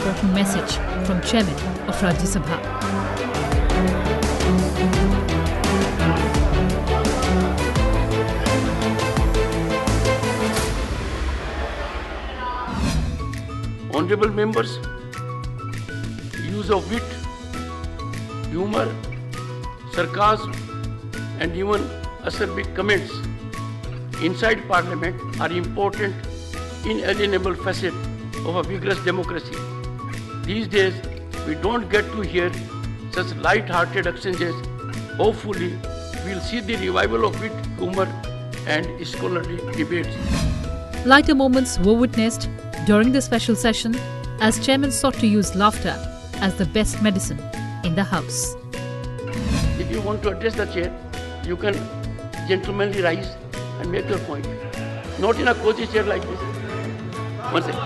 important message from Chairman of Rajya Sabha. Honorable members, use of wit, humor, sarcasm and even acerbic comments inside Parliament are important, inalienable facet of a vigorous democracy. These days, we don't get to hear such light-hearted exchanges. Hopefully, we'll see the revival of wit, humor and scholarly debates. Lighter moments were witnessed during the special session as Chairman sought to use laughter as the best medicine in the House. If you want to address the chair, you can gentlemanly rise and make your point. Not in a cozy chair like this. One second.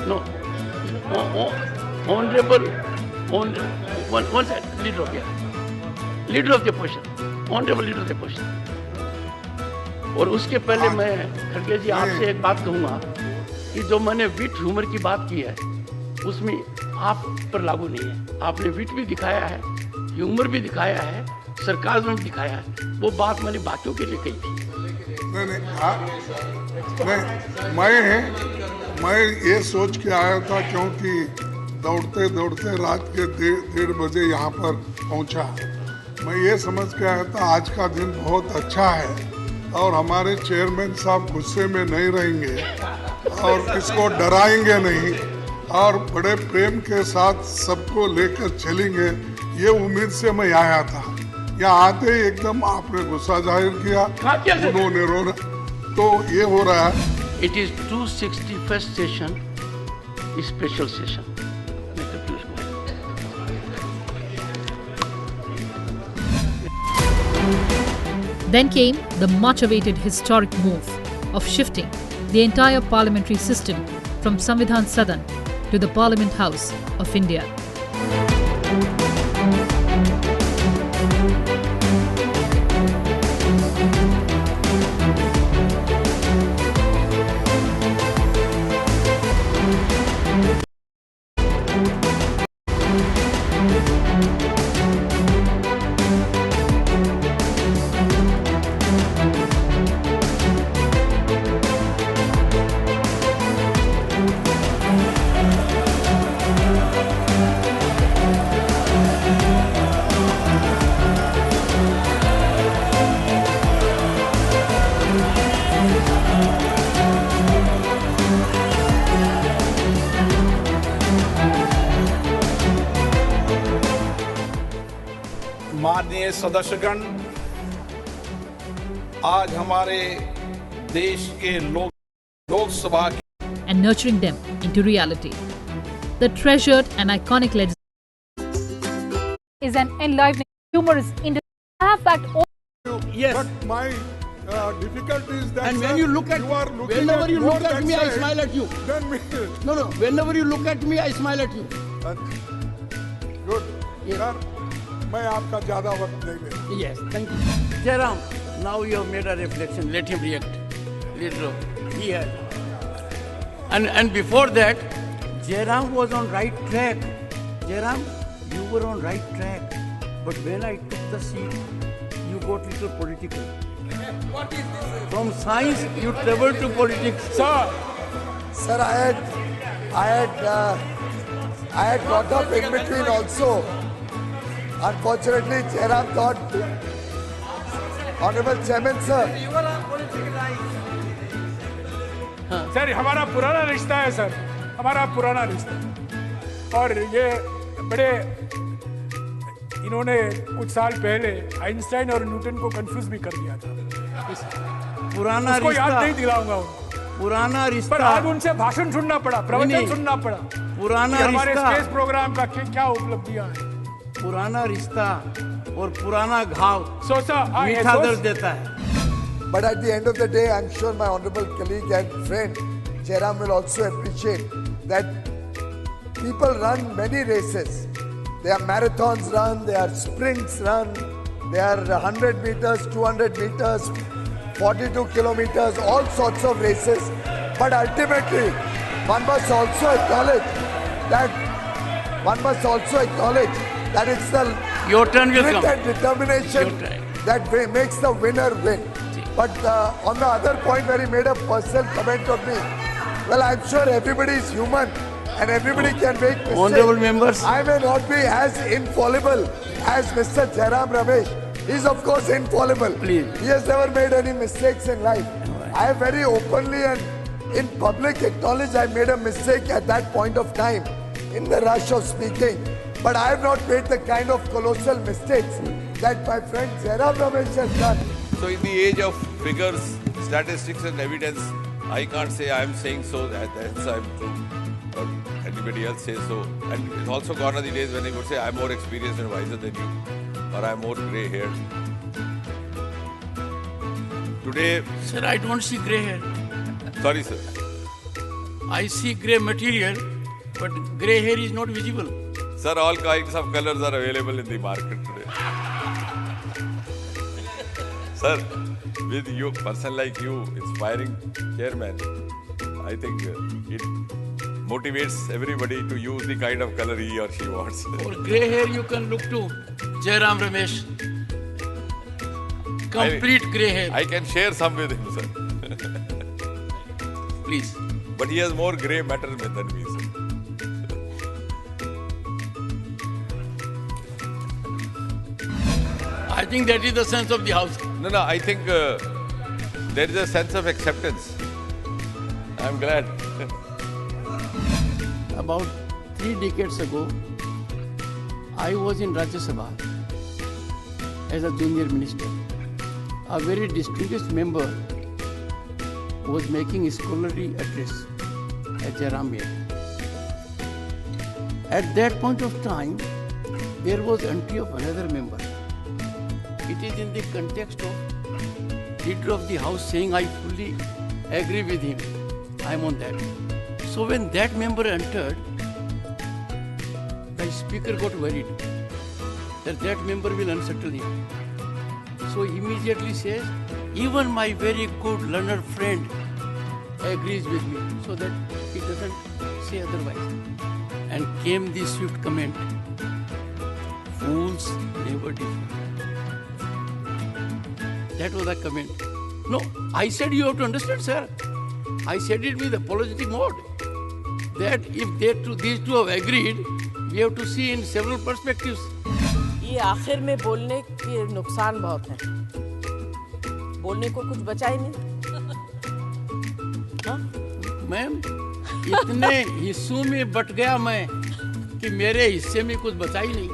No. Honorable, one second. Leader of the Leader of the opposition. Honorable Leader of the opposition. और उसके पहले मैं खड़गे जी आपसे एक बात कहूँगा कि जो मैंने विट ह्यूमर की बात की है उसमें आप पर लागू नहीं है. आपने विट भी दिखाया है, ह्यूमर भी दिखाया है, सरकाज़म भी दिखाया है. वो बात मैंने बाकियों के लिए कही थी. मैं ये सोच के आया था क्योंकि दौड़ते दौड़ते रात के 1:30 बजे यहाँ पर पहुँचा. मैं ये समझ के आया था आज का दिन बहुत अच्छा है और हमारे चेयरमैन साहब गुस्से में नहीं रहेंगे और इसको डराएंगे नहीं और बड़े प्रेम के साथ सबको लेकर चलेंगे. ये उम्मीद से मैं आया था. यहाँ आते ही एकदम आपने गुस्सा जाहिर किया, उन्होंने रोना, तो ये हो रहा है. It is 261st session, special session. Then came the much-awaited historic move of shifting the entire parliamentary system from Samvidhan Sadan to the Parliament House of India. माननीय सदस्यगण, आज हमारे देश के Lok Sabha and nurturing them into reality. The treasured and iconic legislation is an enlivening, humorous industry. I have fact. Yes. But my difficulty is that And when you look at, whenever you look at me, I smile at you. Then me. No. Whenever you look at me, I smile at you. Good. Sir, मैं आपका ज्यादा वक्त नहीं ले. Yes. Thank you. Jairam, now you have made a reflection. Let him react. Leader of he had. And before that, Jairam was on right track. Jairam, you were on right track. But when I took the seat, you got little political. What is this? From science, you traveled to politics. Sir, I had got up in between also. Unfortunately, Jairam thought, Honorable Chairman, sir. You were on political line. Sir, हमारा पुराना रिश्ता है sir, हमारा पुराना रिश्ता. और ये बड़े इन्होंने कुछ साल पहले आइंस्टाइन और न्यूटन को कंफ्यूज भी कर दिया था. पुराना उसको रिश्ता. याद नहीं दिलाऊंगा उनको. पुराना रिश्ता. पर आज उनसे भाषण सुनना पड़ा, प्रवचन सुनना पड़ा. पुराना रिश्ता. हमारे स्पेस प्रोग्राम का क्या उपलब्धियां हैं. पुराना रिश्ता और पुराना घाव मीठा दर्द देता है. But at the end of the day, I'm sure my honorable colleague and friend Jairam will also appreciate that people run many races. There are marathons run, there are sprints run, there are 100 meters, 200 meters, 42 kilometers, all sorts of races. But ultimately, one must also acknowledge that it's the Your turn will grit come. and determination Your turn. that makes the winner win. But on the other point where he made a personal comment on me, well, I'm sure everybody is human and everybody can make mistakes. Honorable members. I may not be as infallible as Mr. Jairam Ramesh. He's of course infallible. Please. He has never made any mistakes in life. I have very openly and in public acknowledged I made a mistake at that point of time in the rush of speaking. But I have not made the kind of colossal mistakes that my friend Jairam Ramesh has done. So in the age of figures, statistics and evidence, I can't say I am saying so, that's I'm true. Or anybody else says so. And it's also gone are the days when I would say I'm more experienced and wiser than you. Or I'm more grey haired. Today, Sir, I don't see grey hair. sorry sir. I see grey material, but grey hair is not visible. Sir, all kinds of colors are available in the market today. Sir, with you, person like you, inspiring chairman, I think it motivates everybody to use the kind of color he or she wants. For grey hair, you can look to Jairam Ramesh. Complete grey hair. I can share some with him, sir. Please. But he has more grey matter than me, sir. I think that is the sense of the house. No, I think there is a sense of acceptance. I'm glad. About 3 decades ago, I was in Rajya Sabha as a junior minister. A very distinguished member was making a scholarly address at Jairam here. At that point of time, there was entry of another member. It is in the context of leader of the house saying, I fully agree with him. I am on that. So when that member entered, the speaker got worried that that member will unsettle him. So he immediately says, even my very good learned friend agrees with me, so that he doesn't say otherwise. And came the swift comment, fools never differ. That was the comment. No, I said you have to understand, sir. I said it with apologetic mode. That if these two have agreed, we have to see in several perspectives. ये आखिर में बोलने के नुकसान बहुत हैं। बोलने को कुछ बचा ही नहीं। हाँ? मैम, इतने हिस्सों में बट गया मैं कि मेरे हिस्से में कुछ बचा ही नहीं।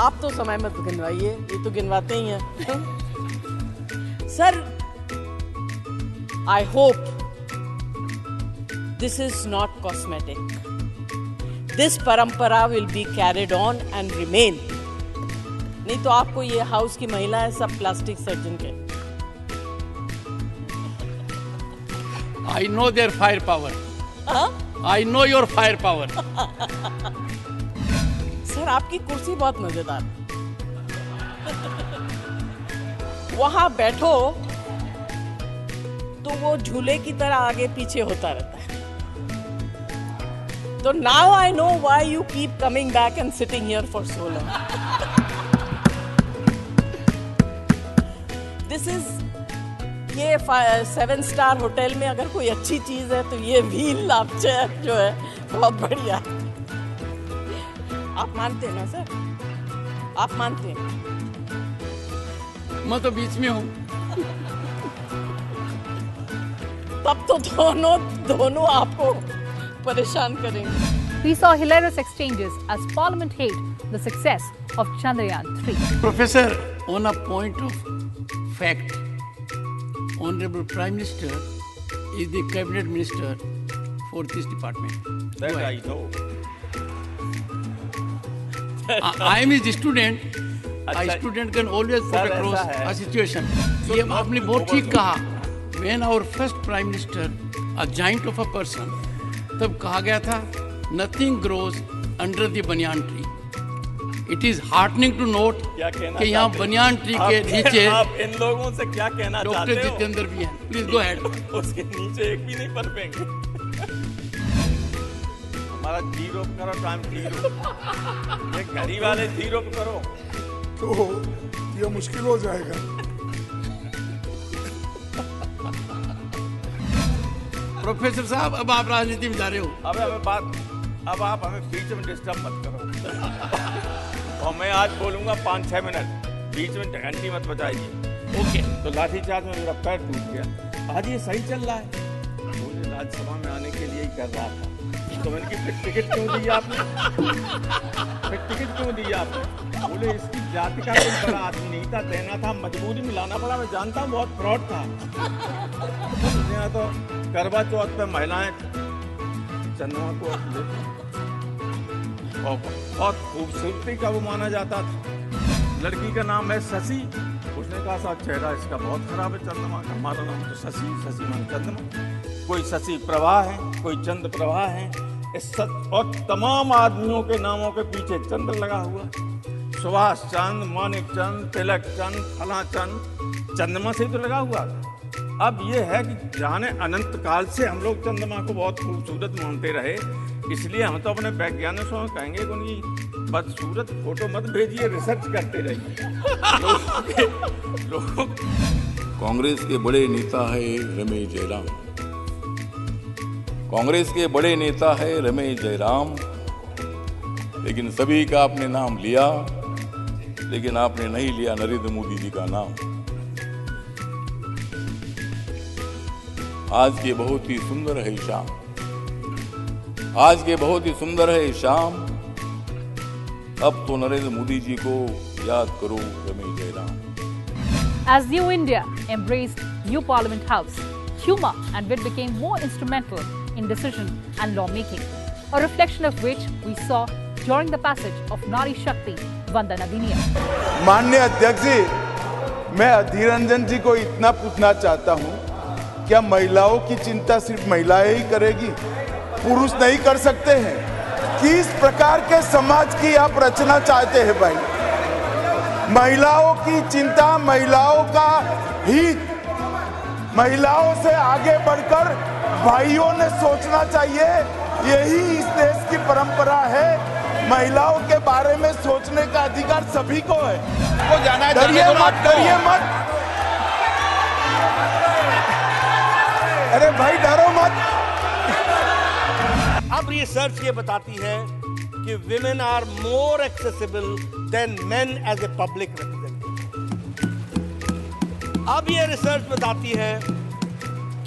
आप तो समय मत गिनवाइए, ये तो गिनवाते ही हैं। Sir, I hope this is not cosmetic. This parampara will be carried on and remain. नहीं तो आपको ये हाउस की महिला है सब प्लास्टिक सर्जन के। I know their firepower. I know your firepower. Sir आपकी कुर्सी बहुत मजेदार। वहां बैठो तो वो झूले की तरह आगे पीछे होता रहता है। तो now I know why you keep coming back and sitting here for so long. This is ये 7-star होटल में अगर कोई अच्छी चीज है तो ये व्हील अप चेयर जो है बहुत बढ़िया। आप मानते हैं ना सर? आप मानते हैं? मैं तो बीच में हूँ। तब तो दोनों आपको परेशान करेंगे। We saw hilarious exchanges as Parliament hailed the success of Chandrayaan-3. Professor, on a point of fact, Honorable Prime Minister is the Cabinet Minister for this department. That I know. I am his student. A student can always put across a situation. ये आपने बहुत ठीक कहा. When our first Prime Minister, a giant of a person, तब कहा गया था, nothing grows under the banyan tree. It is heartening to note कि यहाँ बनियान ट्री के नीचे आप इन लोगों से क्या कहना चाहते डॉक्टर हो? जितेंद्र भी हैं। Please go ahead. उसके नीचे एक भी नहीं पनपेंगे। हमारा जीरो पे करो, टाइम जीरो। ये घड़ी वाले जीरो पे करो तो ये मुश्किल हो जाएगा। प्रोफेसर साहब, अब आप राजनीति में जा रहे हो। अब आप हमें बीच में डिस्टर्ब मत करो। और मैं आज बोलूंगा 5-6 मिनट, बीच में घंटी मत बजाइए। ओके। तो लाठीचार्ज में मेरा पैर टूट गया। आज ये सही चल रहा है। मुझे राज्यसभा में आने के लिए ही कर रहा था। तो मैंने कि फिर टिकट क्यों दी आपने? फिर टिकट क्यों दी आपने? बोले इसकी जाति का कोई बड़ा आदमी नहीं था, देना था, मजबूरी में लाना पड़ा। मैं जानता हूँ बहुत फ्रॉड था। यहाँ तो करवा चौथ पे महिलाएं चंद्रमा को और बहुत खूबसूरती का वो माना जाता था। लड़की का नाम है शशि। उसने कहा साहब चेहरा इसका बहुत खराब है चंद्रमा का। हमारा नाम तो शशि मान चंद्रमा। कोई शशि प्रभा है, कोई चंद्र प्रभा है। इस और तमाम आदमियों के नामों के पीछे चंद्र लगा हुआ। सुभाष चंद्र, मानिक चंद्र, तिलक चंद्र, फला चंद्र, चंद्रमा से तो लगा हुआ। अब ये है कि जाने अनंत काल से हम लोग चंद्रमा को बहुत खूबसूरत मानते रहे, इसलिए हम तो अपने वैज्ञानिकों से कहेंगे कि उनकी बदसूरत फोटो मत भेजिए, रिसर्च करते रहिए। कांग्रेस के बड़े नेता है रमेश जयराम। कांग्रेस के बड़े नेता है रमेश जयराम, लेकिन सभी का आपने नाम लिया, लेकिन आपने नहीं लिया नरेंद्र मोदी जी का नाम। आज के बहुत ही सुंदर है शाम, आज के बहुत ही सुंदर है शाम। अब तो नरेंद्र मोदी जी को याद करो Ramesh Jairam. As New India embraced new Parliament House, humour and wit became more instrumental in decision and lawmaking, a reflection of which we saw during the passage of Nari Shakti Vandan Adhiniyam. माननीय अध्यक्ष जी, मैं अधीर रंजन जी को इतना पूछना चाहता हूँ, क्या महिलाओं की चिंता सिर्फ महिलाएं ही करेगी, पुरुष नहीं कर सकते हैं? किस प्रकार के समाज की आप रचना चाहते हैं भाई? महिलाओं की चिंता, महिलाओं का हित, महिलाओं से आगे बढ़कर भाइयों ने सोचना चाहिए। यही इस देश की परंपरा है। महिलाओं के बारे में सोचने का अधिकार सभी को है। वो जाना है, डरिए मत, डरिए मत। अरे भाई डरो मत। अब रिसर्च ये बताती है कि women are more accessible than men as a public representative. अब ये रिसर्च बताती है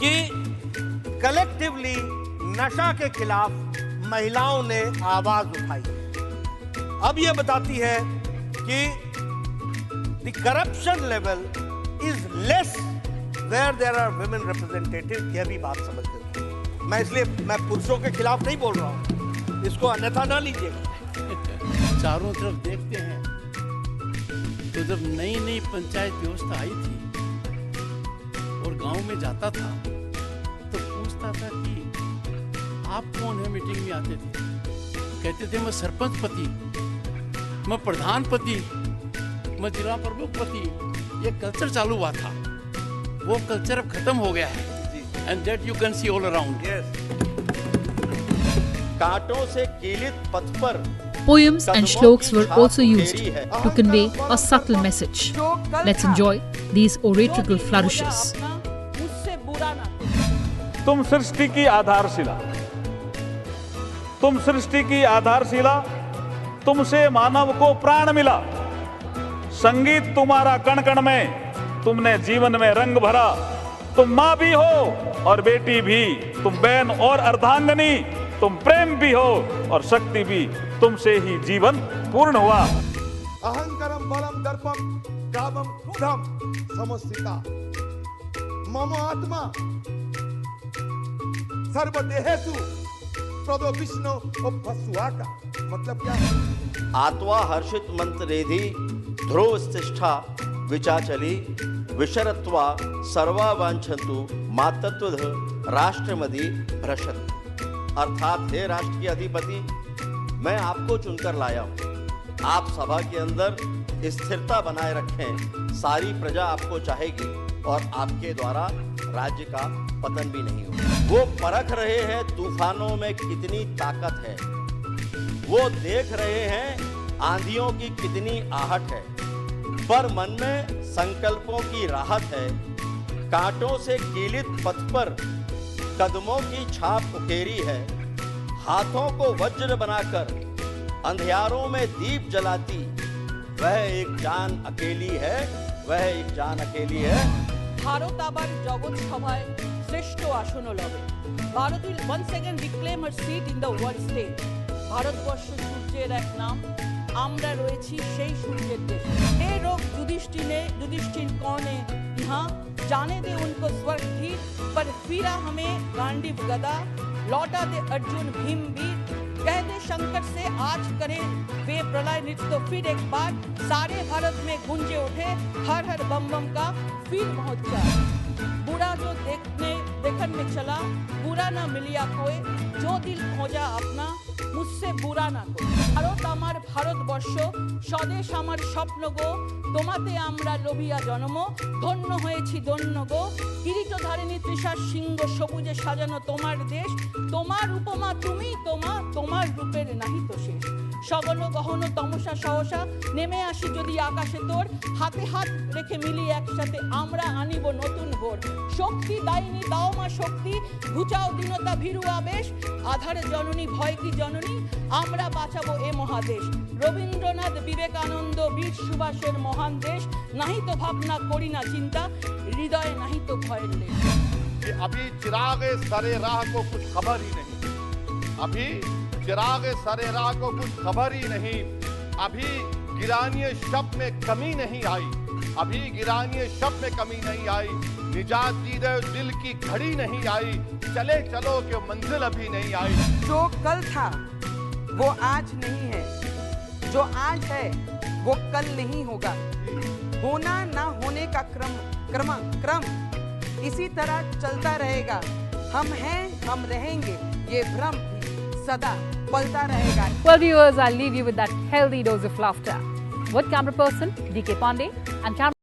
कि कलेक्टिवली नशा के खिलाफ महिलाओं ने आवाज उठाई। अब ये बताती है कि the corruption level is less where there are women representatives। यह भी बात समझ गई। मैं पुरुषों के खिलाफ नहीं बोल रहा हूँ, इसको अन्यथा ना लीजिएगा। चारों तरफ देखते हैं तो जब नई नई पंचायत व्यवस्था आई थी और गांव में जाता था तो पूछता था कि आप कौन है? मीटिंग में आते थे, कहते थे मैं सरपंच पति, मैं प्रधान पति, मैं जिला प्रमुख पति। ये कल्चर चालू हुआ था, वो कल्चर अब खत्म हो गया है। And that you can see all around. Yes. कांटों से कीलित पथ पर Poems and shloks were also used to convey a subtle message. Let's enjoy these oratorical flourishes. तुम सृष्टि की आधारशिला, तुम सृष्टि की आधारशिला, तुमसे मानव को प्राण मिला। संगीत तुम्हारा कण कण में, तुमने जीवन में रंग भरा। तुम माँ भी हो और बेटी भी, तुम बहन और अर्धांगनी, तुम प्रेम भी हो और शक्ति भी, तुमसे ही जीवन पूर्ण हुआ। अहंकारम बलम दर्पम कामम क्रोधम समस्तिता मम आत्मा सर्वदेहेषु प्रदो विष्णु उपस्वाका। मतलब क्या है? आत्वा हर्षित मंत्रेधि ध्रुव स्तिष्ठा विचाचली विशरत्वा सर्वा वांछन्तु मातत्वध राष्ट्रमदि भ्रशत। अर्थात हे राष्ट्र के अधिपति, मैं आपको चुनकर लाया हूं, आप सभा के अंदर स्थिरता बनाए रखें। सारी प्रजा आपको चाहेगी और आपके द्वारा राज्य का पतन भी नहीं होगा। वो परख रहे हैं तूफानों में कितनी ताकत है, वो देख रहे हैं आंधियों की कितनी आहट है, पर मन में संकल्पों की राहत है। कांटों से कीलित पथ पर कदमों की छाप उकेरी है, हाथों को वज्र बनाकर अंधियारों में दीप जलाती वह एक जान अकेली है, वह एक जान अकेली है। ভারত আবার জগৎ সভায় শ্রেষ্ঠ আসন লবে। Bharat will once again reclaim her seat in the world stage. Bharatvarsha সূর্যের এক নাম, আমরা রয়েছি সেই সূর্যের দেশে। हे लोग युधिष्ठिर कौन है यहाँ, जाने दे उनको स्वर्ग धीर, पर फिरा हमें गांडीव गदा, लौटा दे अर्जुन भीम वीर। कह दे शंकर से आज करें वे प्रलय नृत्य, तो फिर एक बार सारे भारत में गूंजे उठे हर हर बम बम का फिर महोत्सव। बुरा जो देखने में चला, बुरा ना मिलिया कोई, जो दिल खोजा अपना मुझसे बुरा ना कोई। ভারত আমার ভারতবর্ষ, স্বদেশ আমার স্বপ্ন গো, তোমাতে আমরা লোভিয়া জন্ম, ধন্য হয়েছি ধন্য গো। কিরীটধারিণী তৃষার সিংহ সবুজে সাজানো তোমার দেশ, তোমার উপমা তুমি তোমার রূপের নাহি তো শেষ। সগন গহন তমসা সহসা নেমে আসি যদি আকাশে তোর, হাতে হাত রেখে মিলি একসাথে আমরা আনিব নতুন ভোর। শক্তি দায়িনী দাও মা শক্তি, ঘুচাও দীনতা ভীরু আবেশ, আধারে জননী ভয় কি জননী, আমরা বাঁচাবো এ মহাদেশ। রবীন্দ্রনাথ বিবেকানন্দ বীর সুভাষের মহান দেশ, নাহি তো ভাবনা করি না চিন্তা, হৃদয়ে নাহি তো ভয়ের লেশ। अभी चिराग सरे राह को कुछ खबर ही नहीं, अभी चिराग सरे राह को कुछ खबर ही नहीं, अभी गिरानी शब्द में कमी नहीं आई, अभी गिरानी शब्द में कमी नहीं आई, निजात दीदे दिल की घड़ी नहीं आई, चले चलो कि मंजिल अभी नहीं आई। जो कल था वो आज नहीं है, जो आज है वो कल नहीं होगा। होना ना होने का क्रम इसी तरह चलता रहेगा। हम हैं, हम रहेंगे, ये भ्रम सदा पलता रहेगा। Well, viewers, I'll leave you with that healthy dose of laughter. With camera person DK Pandey and camera